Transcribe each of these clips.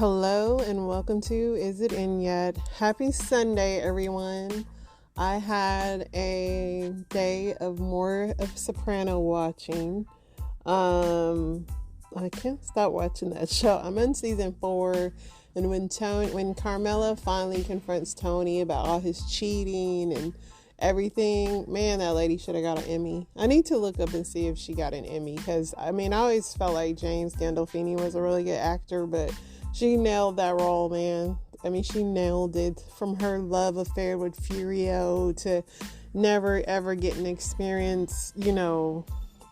Hello and welcome to Is It In Yet? Happy Sunday, everyone. I had a day of more of Soprano watching. I can't stop watching that show. I'm in season 4, and when Carmela finally confronts Tony about all his cheating and everything, man, that lady should have got an Emmy. I need to look up and see if she got an Emmy, because I always felt like James Gandolfini was a really good actor, but she nailed that role, man. She nailed it, from her love affair with Furio to never ever getting experience,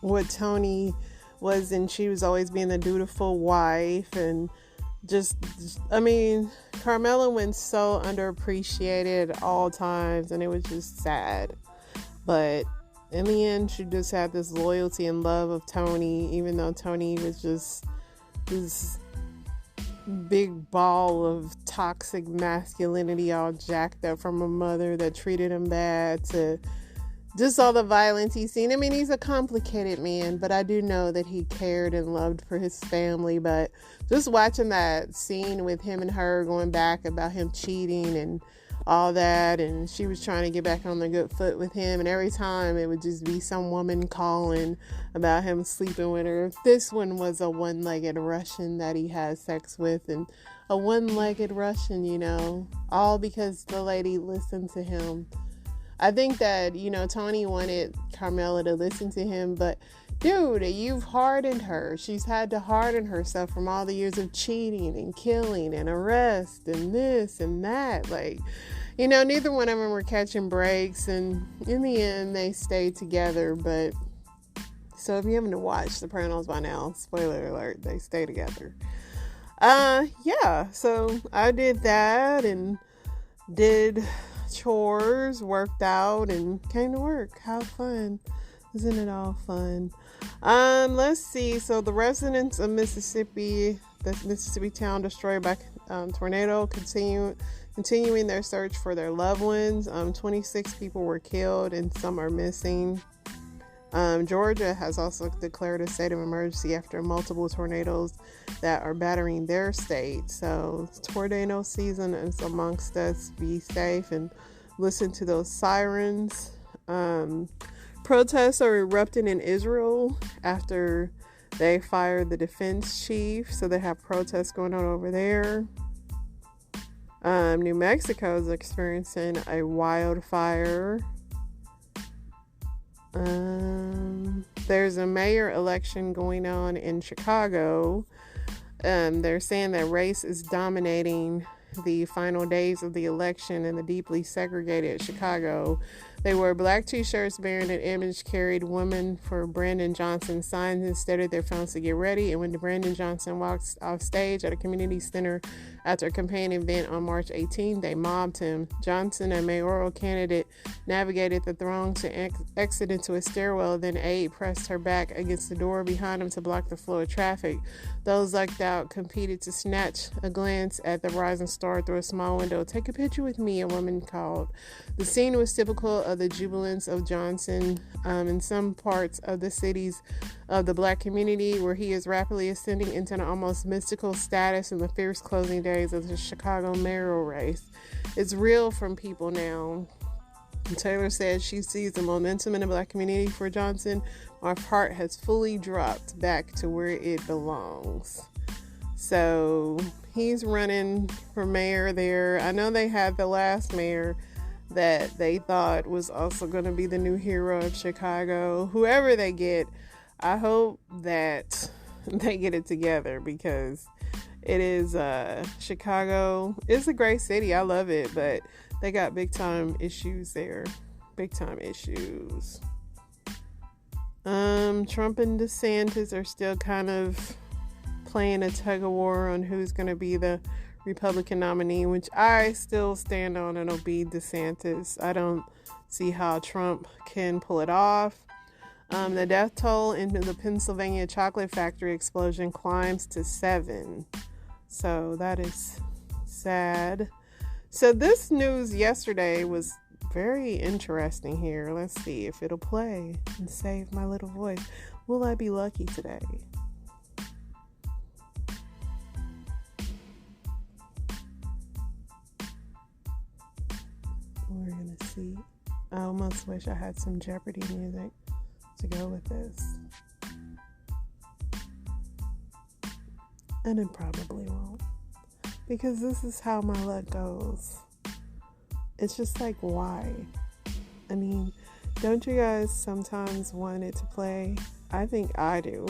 what Tony was, and she was always being the dutiful wife. And Carmela went so underappreciated at all times, and it was just sad. But in the end, she just had this loyalty and love of Tony, even though Tony was just this big ball of toxic masculinity, all jacked up from a mother that treated him bad, to just all the violence he's seen. He's a complicated man, but I do know that he cared and loved for his family. But just watching that scene with him and her going back about him cheating and all that, and she was trying to get back on the good foot with him, and every time it would just be some woman calling about him sleeping with her. This one was a one-legged Russian that he had sex with, and a one-legged Russian, all because the lady listened to him. I think that, Tony wanted Carmela to listen to him, but dude, you've hardened her. She's had to harden herself from all the years of cheating and killing and arrest and this and that. Neither one of them were catching breaks, and in the end, they stayed together. But so if you haven't watched Sopranos by now, spoiler alert, they stay together. So I did that and did chores, worked out, and came to work. How fun. Isn't it all fun? Let's see. So the residents of Mississippi, the Mississippi town destroyed by tornado, continuing their search for their loved ones. 26 people were killed and some are missing. Georgia has also declared a state of emergency after multiple tornadoes that are battering their state. So tornado season is amongst us. Be safe and listen to those sirens. Protests are erupting in Israel after they fired the defense chief. So they have protests going on over there. New Mexico is experiencing a wildfire. There's a mayor election going on in Chicago. They're saying that race is dominating the final days of the election in the deeply segregated Chicago. They wore black t-shirts bearing an image carried "Women for Brandon Johnson" signs instead of their phones to get ready. And when Brandon Johnson walked off stage at a community center after a campaign event on March 18, they mobbed him. Johnson, a mayoral candidate, navigated the throng to exit into a stairwell. Then aide pressed her back against the door behind him to block the flow of traffic. Those lucked out competed to snatch a glance at the rising star through a small window. "Take a picture with me," a woman called. The scene was typical of the jubilance of Johnson in some parts of the cities of the black community, where he is rapidly ascending into an almost mystical status in the fierce closing days of the Chicago mayoral race. It's real from people now. Taylor said she sees the momentum in the black community for Johnson. "Our heart has fully dropped back to where it belongs." So he's running for mayor there. I know they had the last mayor that they thought was also going to be the new hero of Chicago. Whoever they get, I hope that they get it together, because it is Chicago is a great city. I love it, but they got big time issues there. Big time issues. Trump and DeSantis are still kind of playing a tug of war on who's going to be the Republican nominee, which I still stand on, and it'll be DeSantis. I don't see how Trump can pull it off. The death toll in the Pennsylvania chocolate factory explosion climbs to 7. So that is sad. So this news yesterday was very interesting here. Let's see if it'll play and save my little voice. Will I be lucky today? see. I almost wish I had some Jeopardy music to go with this. And it probably won't. Because this is how my luck goes. It's just like, why? I mean, don't you guys sometimes want it to play? I think I do.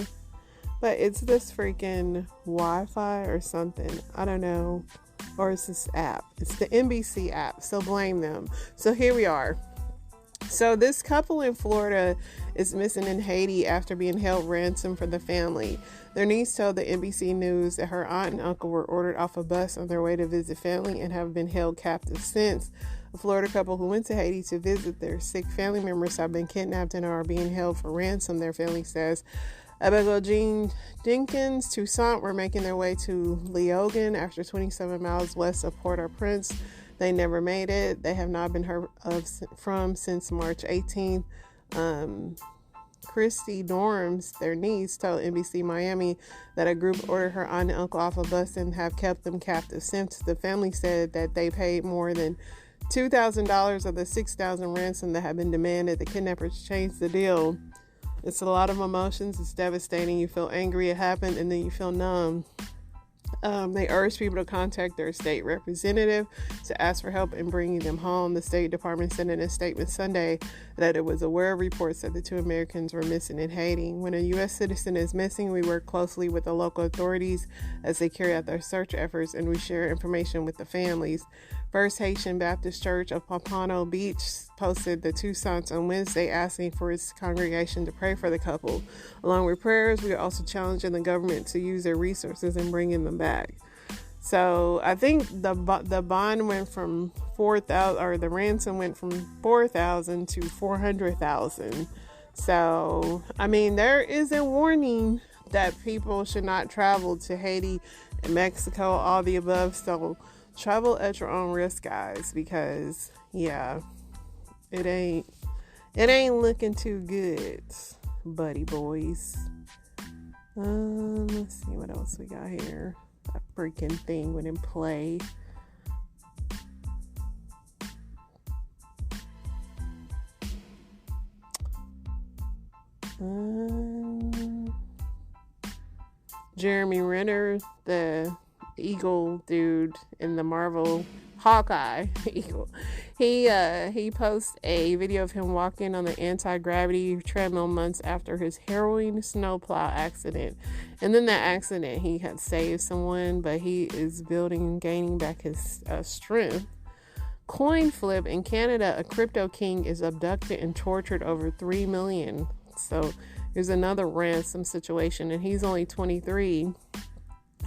But it's this freaking Wi-Fi or something. I don't know. Or it's this app. It's the NBC app. So blame them. So here we are. So this couple in Florida is missing in Haiti after being held ransom for the family. Their niece told the NBC News that her aunt and uncle were ordered off a bus on their way to visit family and have been held captive since. A Florida couple who went to Haiti to visit their sick family members have been kidnapped and are being held for ransom, their family says. Abigail Jean Jenkins, Toussaint were making their way to Léogâne after 27 miles west of Port-au-Prince. They never made it. They have not been heard from since March 18th. Christy Dorms, their niece, told NBC Miami that a group ordered her aunt and uncle off a bus and have kept them captive since. The family said that they paid more than $2,000 of the $6,000 ransom that had been demanded. The kidnappers changed the deal. It's a lot of emotions. It's devastating. You feel angry it happened, and then you feel numb. They urge people to contact their state representative to ask for help in bringing them home. The State Department said in a statement Sunday that it was aware of reports that the two Americans were missing in Haiti. When a U.S. citizen is missing, we work closely with the local authorities as they carry out their search efforts, and we share information with the families. First Haitian Baptist Church of Pompano Beach posted the Toussaints on Wednesday, asking for its congregation to pray for the couple. Along with prayers, we are also challenging the government to use their resources in bringing them back. So I think the bond went from 4,000, or the ransom went from 4,000 to 400,000. So I mean, there is a warning that people should not travel to Haiti and Mexico, all the above. So travel at your own risk, guys, because yeah, it ain't looking too good, buddy boys. Let's see what else we got here. That freaking thing wouldn't play. Jeremy Renner, the Eagle dude in the Marvel Hawkeye Eagle, he posts a video of him walking on the anti-gravity treadmill months after his harrowing snowplow accident. And then that accident, he had saved someone, but he is gaining back his strength. Coin flip in Canada, a crypto king is abducted and tortured over $3 million. So there's another ransom situation, and he's only 23.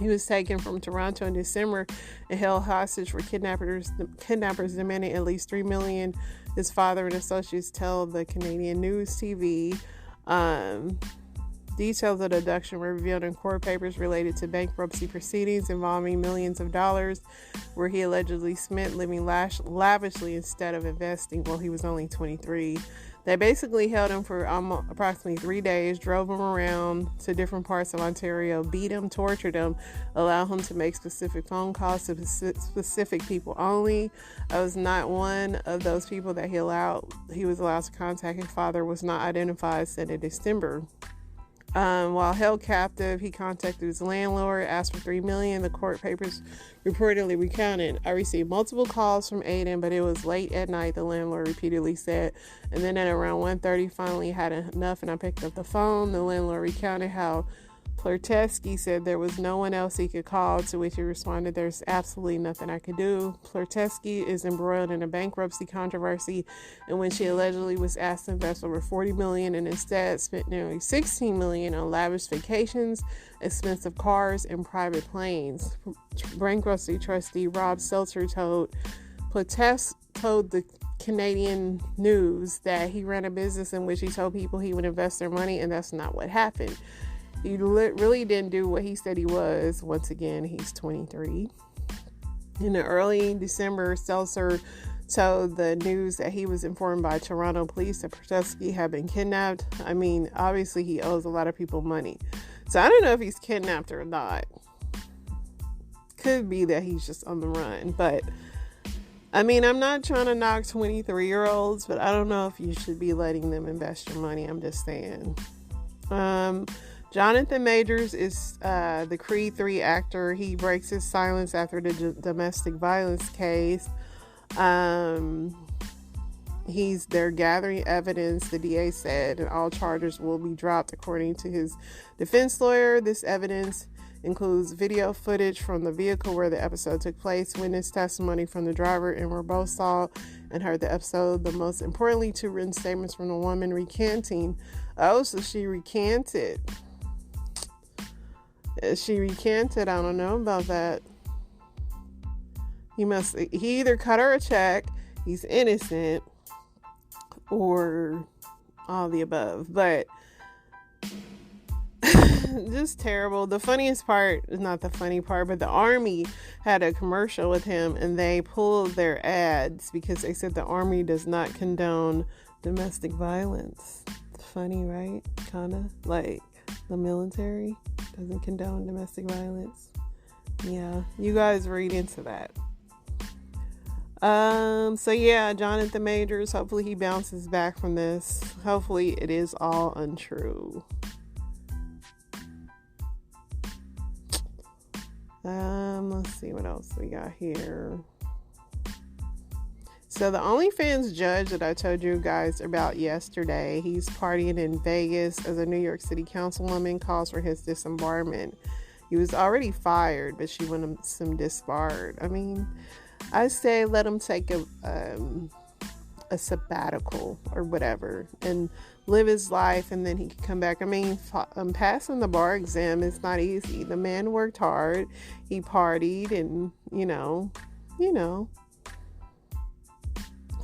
He was taken from Toronto in December and held hostage for kidnappers demanding at least $3 million. His father and associates tell the Canadian News TV. Details of the abduction were revealed in court papers related to bankruptcy proceedings involving millions of dollars, where he allegedly spent living lavishly instead of investing while he was only 23. They basically held him for approximately 3 days, drove him around to different parts of Ontario, beat him, tortured him, allowed him to make specific phone calls to specific people only. I was not one of those people that he was allowed to contact. His father was not identified, said in December. While held captive, he contacted his landlord, asked for $3 million. The court papers reportedly recounted. I received multiple calls from Aiden, but it was late at night, the landlord repeatedly said. And then at around 1:30, finally had enough, and I picked up the phone. The landlord recounted how Plertesky said there was no one else he could call, to which he responded, "There's absolutely nothing I could do." Plertesky is embroiled in a bankruptcy controversy, and when she allegedly was asked to invest over $40 million and instead spent nearly $16 million on lavish vacations, expensive cars, and private planes. Bankruptcy trustee Rob Seltzer told the Canadian News that he ran a business in which he told people he would invest their money, and that's not what happened. He really didn't do what he said he was. Once again, he's 23. In the early December, Seltzer told the news that he was informed by Toronto police that Plertesky had been kidnapped. I mean, obviously he owes a lot of people money. So I don't know if he's kidnapped or not. Could be that he's just on the run. But I mean, I'm not trying to knock 23-year-olds, but I don't know if you should be letting them invest your money. I'm just saying. Jonathan Majors is the Creed 3 actor. He breaks his silence after the domestic violence case. They're gathering evidence, the DA said, and all charges will be dropped according to his defense lawyer. This evidence includes video footage from the vehicle where the episode took place, witness testimony from the driver, and we both saw and heard the episode. The most importantly, 2 written statements from the woman recanting. Oh, so she recanted. She recanted. I don't know about that. He either cut her a check, he's innocent, or all the above. But just terrible. The funniest part is not the funny part, but the Army had a commercial with him and they pulled their ads because they said the Army does not condone domestic violence. It's funny, right? Kind of like the military doesn't condone domestic violence. Yeah, you guys read into that. So yeah, Jonathan Majors, hopefully he bounces back from this. Hopefully it is all untrue. Let's see what else we got here. So the OnlyFans judge that I told you guys about yesterday, he's partying in Vegas as a New York City councilwoman calls for his disbarment. He was already fired, but she wanted him disbarred. I mean, I say let him take a sabbatical or whatever and live his life, and then he can come back. I mean, passing the bar exam is not easy. The man worked hard. He partied and, you know.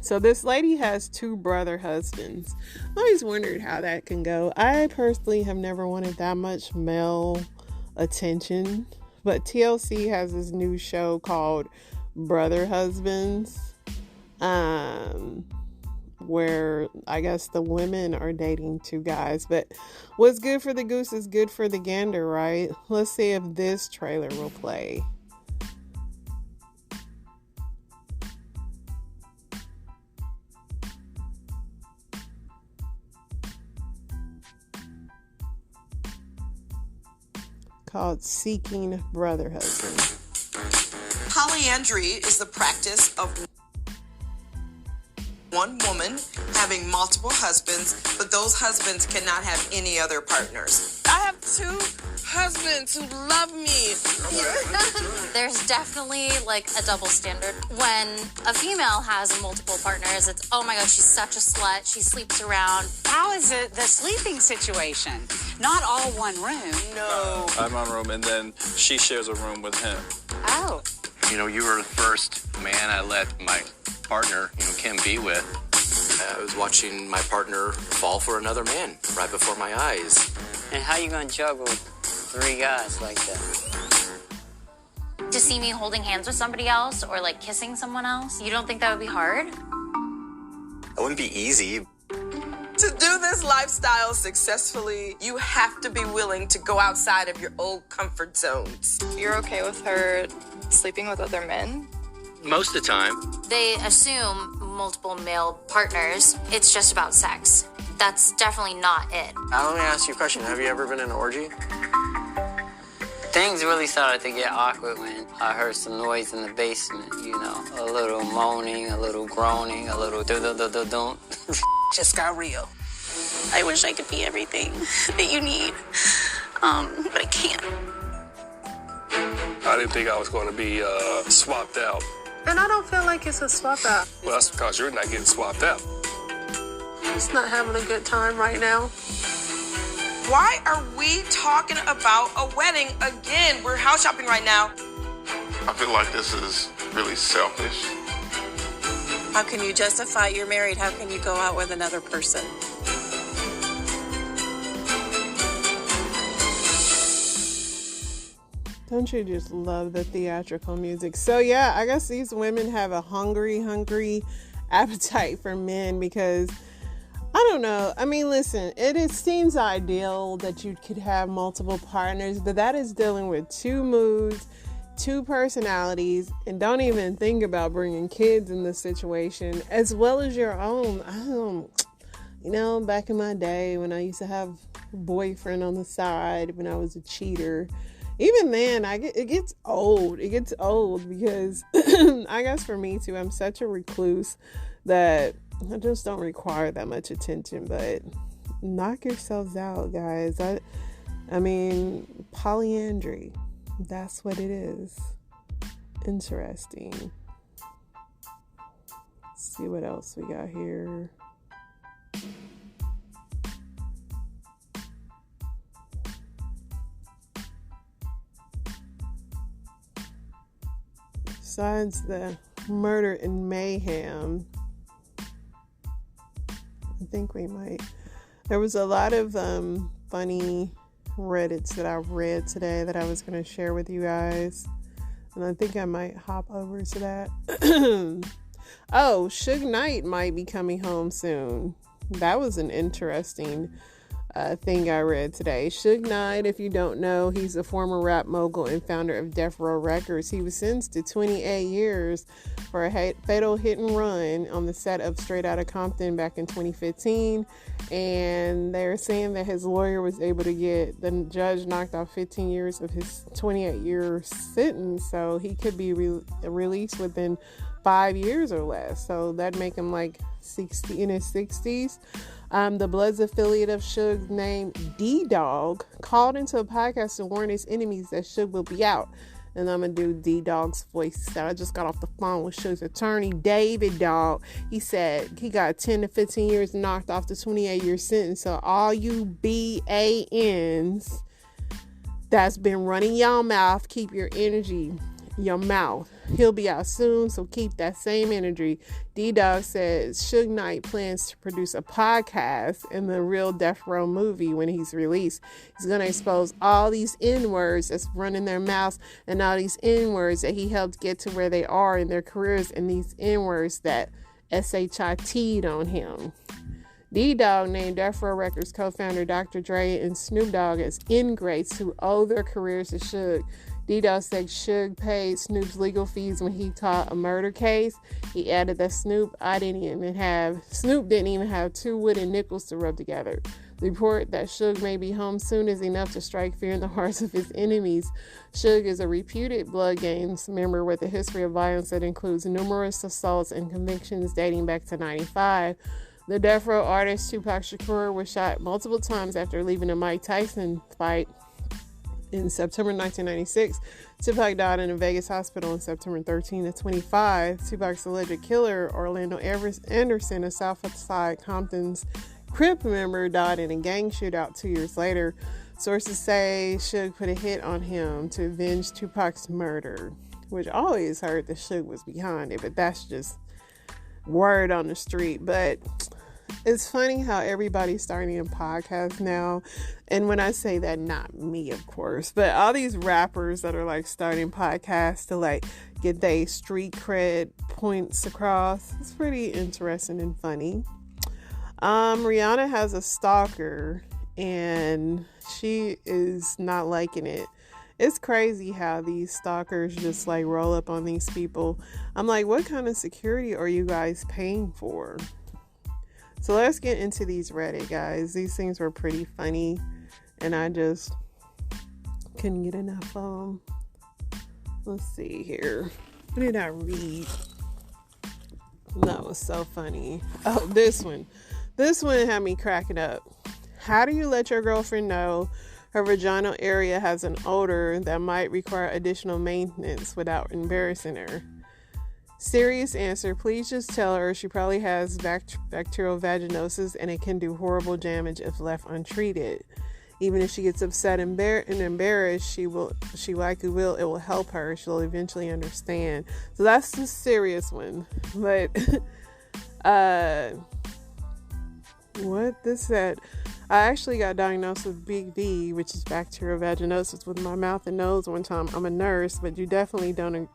So this lady has 2 brother husbands. I always wondered how that can go. I personally have never wanted that much male attention, but TLC has this new show called Brother Husbands, where I guess the women are dating 2 guys. But what's good for the goose is good for the gander, right? Let's see if this trailer will play. Called Seeking Brother Husband. Polyandry is the practice of one woman having multiple husbands, but those husbands cannot have any other partners. I have 2 husbands who love me. There's definitely like a double standard. When a female has multiple partners, it's, oh my God, she's such a slut. She sleeps around. How is it the sleeping situation? Not all one room. No. I'm on room, and then she shares a room with him. Oh. You know, you were the first man I let my partner, Kim, be with. I was watching my partner fall for another man right before my eyes. And how you gonna juggle 3 guys like that? To see me holding hands with somebody else or like kissing someone else, you don't think that would be hard? It wouldn't be easy. To do this lifestyle successfully, you have to be willing to go outside of your old comfort zones. You're okay with her sleeping with other men? Most of the time. They assume multiple male partners. It's just about sex. That's definitely not it. Let me ask you a question. Have you ever been in an orgy? Things really started to get awkward when I heard some noise in the basement, a little moaning, a little groaning, a little do-do-do-do-do. Just got real. I wish I could be everything that you need, but I can't. I didn't think I was going to be swapped out. And I don't feel like it's a swap out. Well, that's because you're not getting swapped out. Just not having a good time right now. Why are we talking about a wedding again? We're house shopping right now. I feel like this is really selfish. How can you justify you're married? How can you go out with another person? Don't you just love the theatrical music? So yeah, I guess these women have a hungry appetite for men because, I don't know. I mean, listen, it seems ideal that you could have multiple partners, but that is dealing with 2 moods, 2 personalities and don't even think about bringing kids in this situation, as well as your own. Back in my day when I used to have a boyfriend on the side when I was a cheater, even then, it gets old. It gets old because I guess for me too, I'm such a recluse that I just don't require that much attention. But knock yourselves out, guys. I mean, polyandry. That's what it is. Interesting. Let's see what else we got here. Besides the murder and mayhem, I think there was a lot of funny Reddits that I read today that I was going to share with you guys, and I think I might hop over to that. Oh, Suge Knight might be coming home soon. That was an interesting thing I read today. Suge Knight, if you don't know, he's a former rap mogul and founder of Death Row Records. He was sentenced to 28 years for a fatal hit and run on the set of Straight Outta Compton back in 2015. And they're saying that his lawyer was able to get the judge knocked off 15 years of his 28-year sentence. So he could be released within 5 years or less. So that'd make him like 60 in his 60s. The Bloods affiliate of Suge named D-Dog called into a podcast to warn his enemies that Suge will be out. And I'm going to do D-Dog's voice. I just got off the phone with Suge's attorney, David Dog. He said he got 10 to 15 years knocked off the 28-year sentence. So all you BANs that's been running your mouth, keep your energy your mouth. He'll be out soon, so keep that same energy. D-Dog says Suge Knight plans to produce a podcast in the real Death Row movie when he's released. He's going to expose all these N-words that's running their mouths and all these N-words that he helped get to where they are in their careers and these N-words that SHIT'd on him. D-Dog named Death Row Records co-founder Dr. Dre and Snoop Dogg as ingrates who owe their careers to Suge. D-Dog said Suge paid Snoop's legal fees when he caught a murder case. He added that Snoop didn't even have 2 wooden nickels to rub together. The report that Suge may be home soon is enough to strike fear in the hearts of his enemies. Suge is a reputed Blood Gangs member with a history of violence that includes numerous assaults and convictions dating back to 1995. The Death Row artist Tupac Shakur was shot multiple times after leaving a Mike Tyson fight. In September 1996, Tupac died in a Vegas hospital on September 13 of 25. Tupac's alleged killer, Orlando Anderson, a Southside Compton's Crip member, died in a gang shootout 2 years later. Sources say Suge put a hit on him to avenge Tupac's murder, which I always heard that Suge was behind it, but that's just word on the street. But it's funny how everybody's starting a podcast now. And when I say that, not me, of course, but all these rappers that are like starting podcasts to like get their street cred points across. It's pretty interesting and funny. Rihanna has a stalker and she is not liking it. It's crazy how these stalkers just like roll up on these people. I'm like, what kind of security are you guys paying for? So let's get into these Reddit, guys. These things were pretty funny, and I just couldn't get enough of them. Let's see here. What did I read? That was so funny. Oh, this one. This one had me cracking up. How do you let your girlfriend know her vaginal area has an odor that might require additional maintenance without embarrassing her? Serious answer, please just tell her she probably has bacterial vaginosis and it can do horrible damage if left untreated. Even if she gets upset and embarrassed, she likely will. It will help her. She'll eventually understand. So that's the serious one. But what this said, I actually got diagnosed with Big V, which is bacterial vaginosis, with my mouth and nose one time. I'm a nurse, but you definitely don't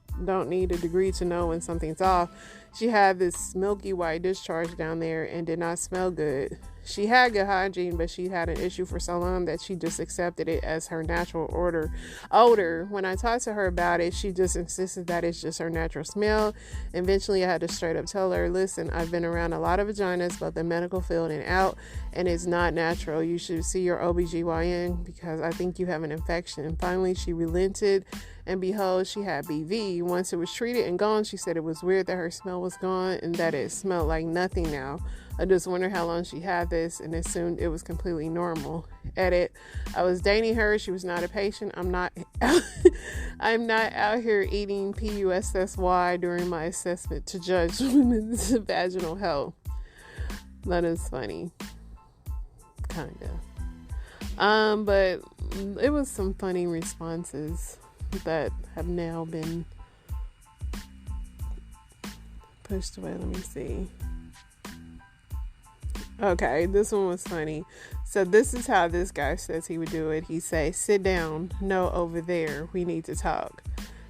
need a degree to know when something's off. She had this milky white discharge down there and did not smell good. she had good hygiene, but she had an issue for so long that she just accepted it as her natural odor. When I talked to her about it, she just insisted that it's just her natural smell. Eventually, I had to straight up tell her, listen, I've been around a lot of vaginas, both the medical field and out, and it's not natural. You should see your OBGYN because I think you have an infection. And finally, she relented, and behold, she had BV. Once it was treated and gone, she said it was weird that her smell was gone and that it smelled like nothing now. I just wonder how long she had this and assumed it was completely normal. Edit. I was dating her. She was not a patient. I'm not out here eating PUSSY during my assessment to judge women's vaginal health. That is funny. Kinda. But it was some funny responses that have now been pushed away. Let me see. Okay, this one was funny. So this is how this guy says he would do it. He say, sit down. No, over there. We need to talk.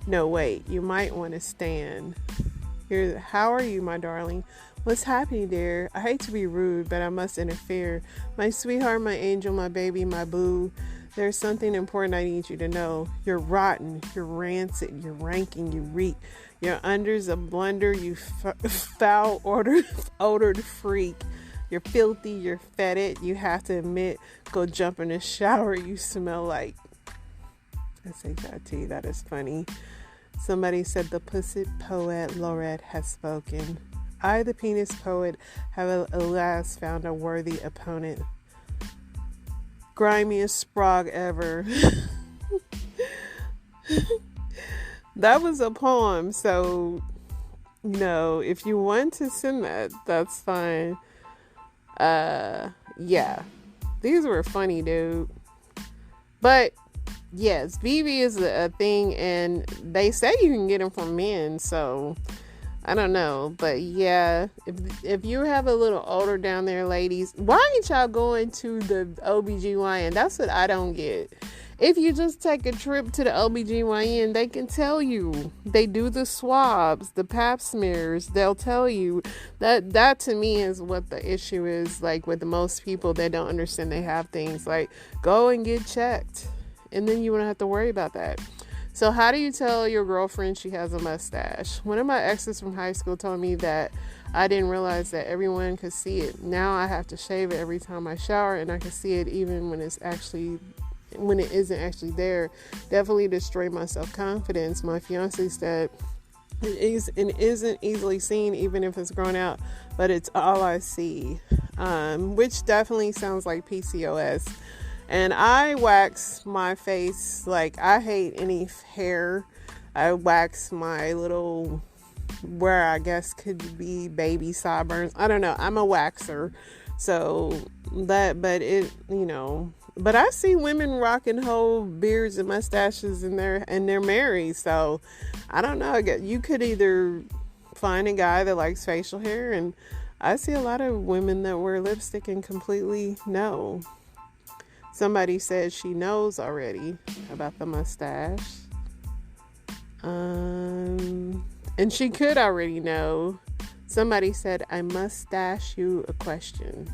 No, wait. You might want to stand. Here, how are you, my darling? What's happening there? I hate to be rude, but I must interfere. My sweetheart, my angel, my baby, my boo. There's something important I need you to know. You're rotten. You're rancid. You're ranking. You reek. Your under's a blunder. You foul odored freak. You're filthy, you're fetid, you have to admit, go jump in the shower, you smell like S-H-I-T, that is funny. Somebody said the pussy poet laureate has spoken. I, the penis poet, have at last found a worthy opponent. Grimiest sprog ever. That was a poem, so, if you want to send that, that's fine. Yeah, these were funny, dude. But yes, BB is a thing, and they say you can get them from men, so I don't know. But yeah, if you have a little older down there, ladies, why ain't y'all going to the OBGYN? That's what I don't get. If you just take a trip to the OBGYN, they can tell you. They do the swabs, the pap smears. They'll tell you. That to me is what the issue is, like with most people that don't understand they have things. Like, go and get checked. And then you won't have to worry about that. So how do you tell your girlfriend she has a mustache? One of my exes from high school told me that I didn't realize that everyone could see it. Now I have to shave it every time I shower, and I can see it even when it isn't actually there. Definitely destroy my self-confidence. My fiance said it isn't easily seen even if it's grown out, but it's all I see, which definitely sounds like PCOS. And I wax my face, like I hate any hair. I wax my little, where I guess could be baby sideburns. I don't know. I'm a waxer. So that, but it, but I see women rocking whole beards and mustaches and they're married. So I don't know. You could either find a guy that likes facial hair, and I see a lot of women that wear lipstick and completely no. Somebody said she knows already about the mustache. And she could already know. Somebody said, I must ask you a question.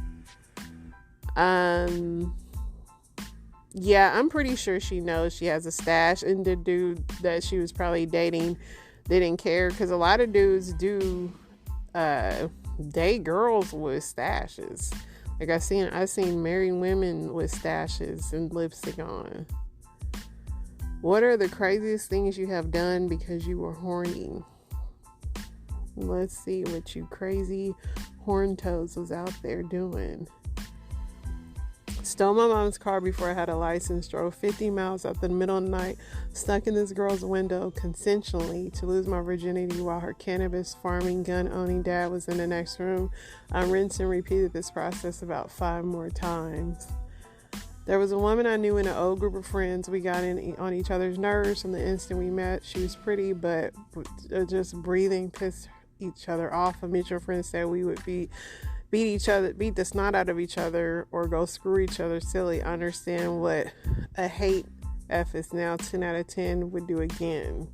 Yeah, I'm pretty sure she knows she has a stash, and the dude that she was probably dating didn't care, because a lot of dudes do date girls with stashes. Like I've seen married women with stashes and lipstick on. What are the craziest things you have done because you were horny? Let's see what you crazy horn toes was out there doing. Stole my mom's car before I had a license, drove 50 miles out the middle of the night, stuck in this girl's window consensually to lose my virginity while her cannabis farming, gun owning dad was in the next room. I rinsed and repeated this process about 5 more times. There was a woman I knew in an old group of friends. We got in on each other's nerves from the instant we met. She was pretty, but just breathing pissed each other off. A mutual friend said we would beat the snot out of each other or go screw each other silly. I understand what a hate F is now. 10 out of 10 would do again.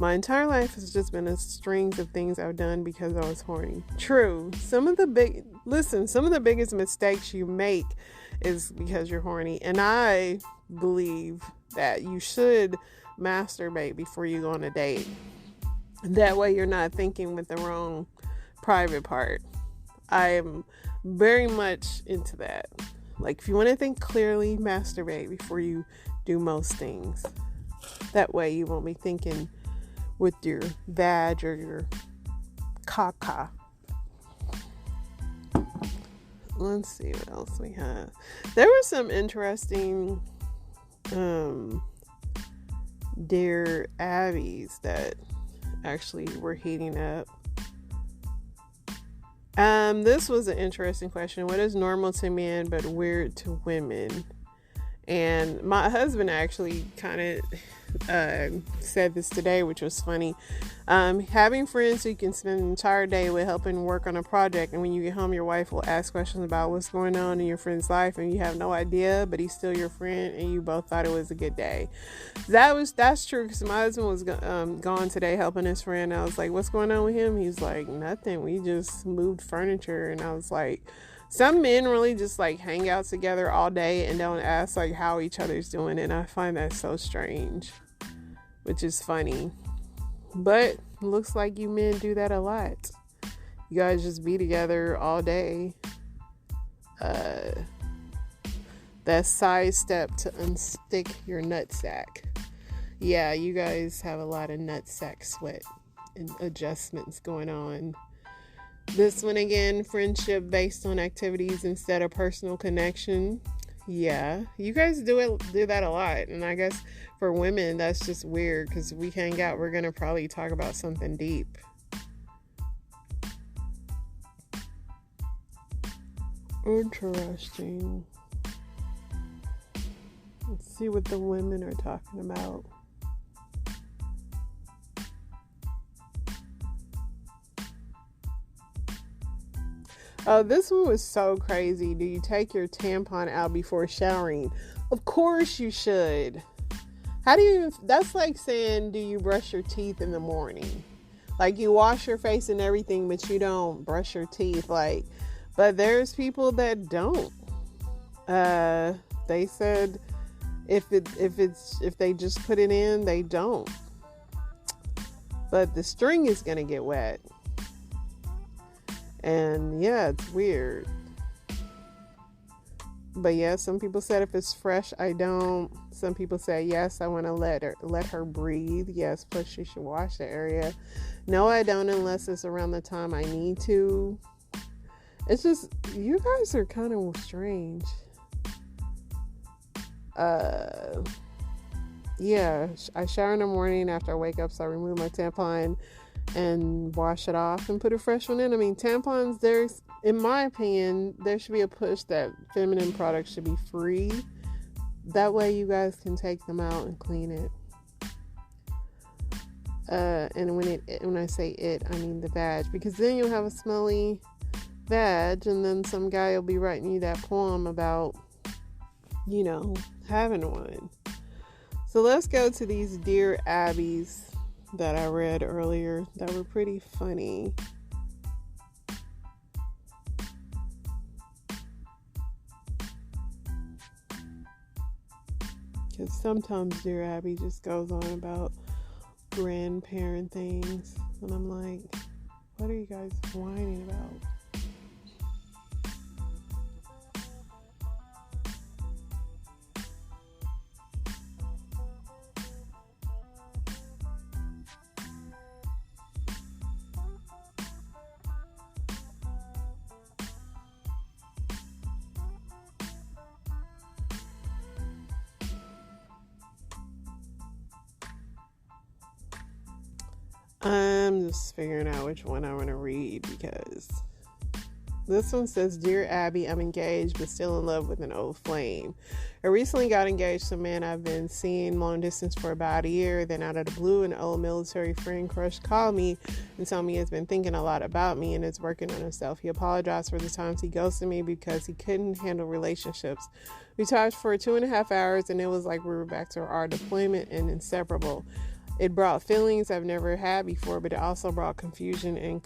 My entire life has just been a string of things I've done because I was horny. True. Some of the biggest mistakes you make is because you're horny. And I believe that you should masturbate before you go on a date. That way you're not thinking with the wrong private part. I am very much into that. Like, if you want to think clearly, masturbate before you do most things. That way you won't be thinking with your vag or your caca. Let's see what else we have. There were some interesting Dear Abbeys that actually were heating up. This was an interesting question. What is normal to men but weird to women? And my husband actually kind of said this today, which was funny. Having friends who you can spend an entire day with helping work on a project, and when you get home, your wife will ask questions about what's going on in your friend's life, and you have no idea, but he's still your friend, and you both thought it was a good day. That's true, because my husband was gone today helping his friend. I was like, what's going on with him? He's like, nothing. We just moved furniture. And I was like, some men really just like hang out together all day and don't ask like how each other's doing. And I find that so strange, which is funny. But looks like you men do that a lot. You guys just be together all day. That side step to unstick your nutsack. Yeah, you guys have a lot of nutsack sweat and adjustments going on. This one again, friendship based on activities instead of personal connection. Yeah, you guys do that a lot. And I guess for women, that's just weird because we hang out, we're going to probably talk about something deep. Interesting. Let's see what the women are talking about. Oh, this one was so crazy. Do you take your tampon out before showering? Of course you should. That's like saying, do you brush your teeth in the morning? Like, you wash your face and everything, but you don't brush your teeth. But there's people that don't. They said if they just put it in, they don't. But the string is gonna get wet. And yeah, it's weird. But yeah, some people said if it's fresh, I don't. Some people say yes, I want to let her breathe. Yes, plus she should wash the area. No, I don't, unless it's around the time I need to. It's just, you guys are kind of strange. Yeah, I shower in the morning after I wake up, so I remove my tampon and wash it off and put a fresh one in. I mean, tampons, in my opinion, there should be a push that feminine products should be free. That way you guys can take them out and clean it. And when I say it, I mean the vag, because then you'll have a smelly vag, and then some guy will be writing you that poem about, having one. So let's go to these Dear Abbeys that I read earlier that were pretty funny. Because sometimes Dear Abby just goes on about grandparent things, and I'm like, what are you guys whining about? I'm just figuring out which one I want to read, because this one says, Dear Abby, I'm engaged but still in love with an old flame. I recently got engaged to a man I've been seeing long distance for about a year. Then out of the blue, an old military friend crush called me and told me he has been thinking a lot about me and is working on himself. He apologized for the times he ghosted me because he couldn't handle relationships. We talked for 2.5 hours, and it was like we were back to our deployment and inseparable. It brought feelings I've never had before, but it also brought confusion and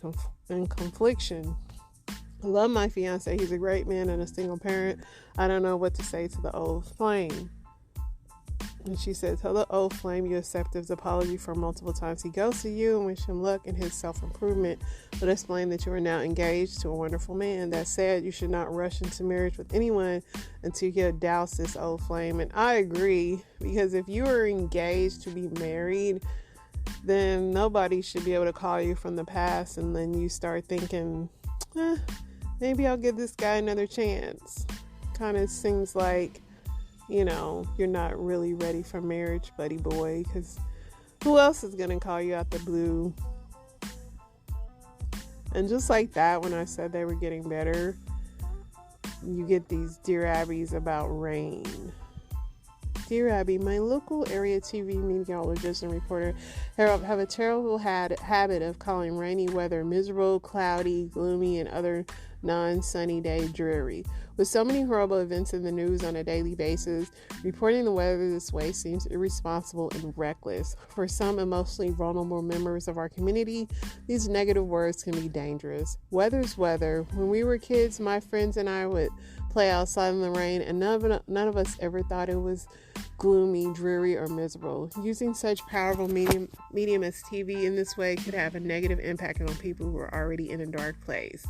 confliction. I love my fiance. He's a great man and a single parent. I don't know what to say to the old flame. And she said, tell the old flame you accept his apology for multiple times he ghosted you and wish him luck in his self-improvement, but explain that you are now engaged to a wonderful man. That said, you should not rush into marriage with anyone until you have doused this old flame. And I agree, because if you are engaged to be married, then nobody should be able to call you from the past, and then you start thinking, maybe I'll give this guy another chance. Kind of seems like, you're not really ready for marriage, buddy boy, because who else is going to call you out the blue? And just like that, when I said they were getting better, you get these Dear Abby's about rain. Dear Abby, my local area TV meteorologist and reporter have a terrible habit of calling rainy weather miserable, cloudy, gloomy, and other non-sunny day dreary. With so many horrible events in the news on a daily basis, reporting the weather this way seems irresponsible and reckless. For some emotionally vulnerable members of our community, these negative words can be dangerous. Weather's weather. When we were kids, my friends and I would play outside in the rain, and none of us ever thought it was gloomy, dreary, or miserable. Using such powerful medium as TV in this way could have a negative impact on people who are already in a dark place.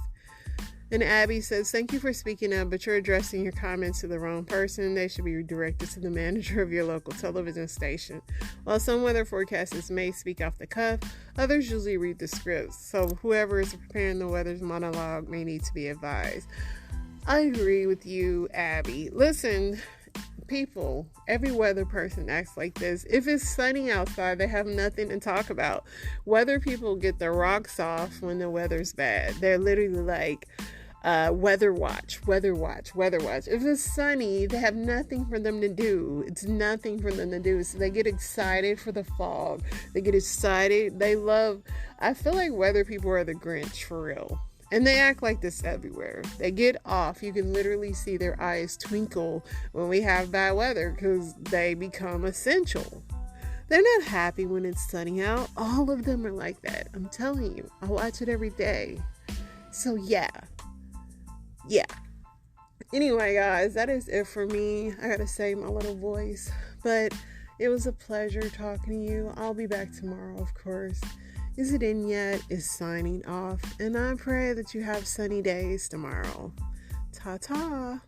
And Abby says, thank you for speaking up, but you're addressing your comments to the wrong person. They should be directed to the manager of your local television station. While some weather forecasters may speak off the cuff, others usually read the scripts. So whoever is preparing the weather's monologue may need to be advised. I agree with you, Abby. Listen, people, every weather person acts like this. If it's sunny outside, they have nothing to talk about. Weather people get their rocks off when the weather's bad. They're literally like, weather watch. If it's sunny, they have nothing for them to do. It's nothing for them to do. So they get excited for the fog. They get excited. I feel like weather people are the Grinch for real. And they act like this everywhere. They get off. You can literally see their eyes twinkle when we have bad weather because they become essential. They're not happy when it's sunny out. All of them are like that. I'm telling you. I watch it every day. So yeah. Anyway, guys, that is it for me. I gotta save my little voice. But it was a pleasure talking to you. I'll be back tomorrow, of course. Is It In Yet is signing off, and I pray that you have sunny days tomorrow. Ta-ta.